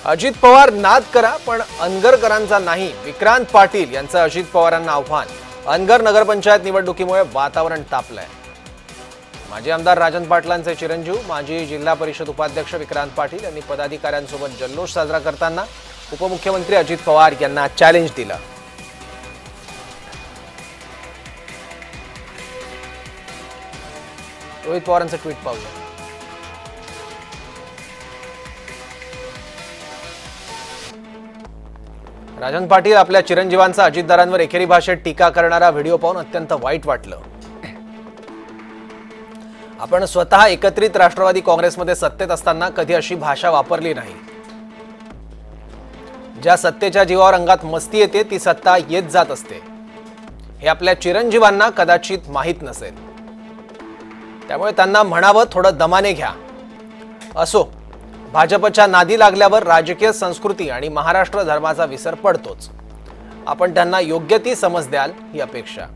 अजित पवार नाद करा पण अनगरकरांचा नाही, विक्रांत पाटील यांचं अजित पवारांना आव्हान। अनगर नगरपंचायत निवडणुकीमुळे वातावरण तापलंय। माजी आमदार राजन पाटलांचे चिरंजीव माजी जिल्हा परिषद उपाध्यक्ष विक्रांत पाटील यांनी पदाधिकाऱ्यांसोबत जल्लोष साजरा करताना उपमुख्यमंत्री अजित पवार यांना चॅलेंज दिलं। रोहित पवारांचं ट्विट पाहूया। राजन पाटील आपल्या चिरंजीवांचा अजितदारांवर एकेरी भाषेत टीका करणारा व्हिडिओ पाहून अत्यंत वाईट वाटलं। आपण स्वतः एकत्रित राष्ट्रवादी काँग्रेसमध्ये सत्तेत असताना कधी अशी भाषा वापरली नाही। ज्या सत्तेच्या जीवावर अंगात मस्ती येते ती सत्ता येत जात असते, हे आपल्या चिरंजीवांना कदाचित माहीत नसेल। त्यामुळे त्यांना म्हणावं थोडं दमाने घ्या। असो, भाजपच्या नादी लागल्यावर राजकीय संस्कृती आणि महाराष्ट्र धर्माचा विसर पडतोच। आपण त्यांना योग्य ती समज द्याल ही अपेक्षा।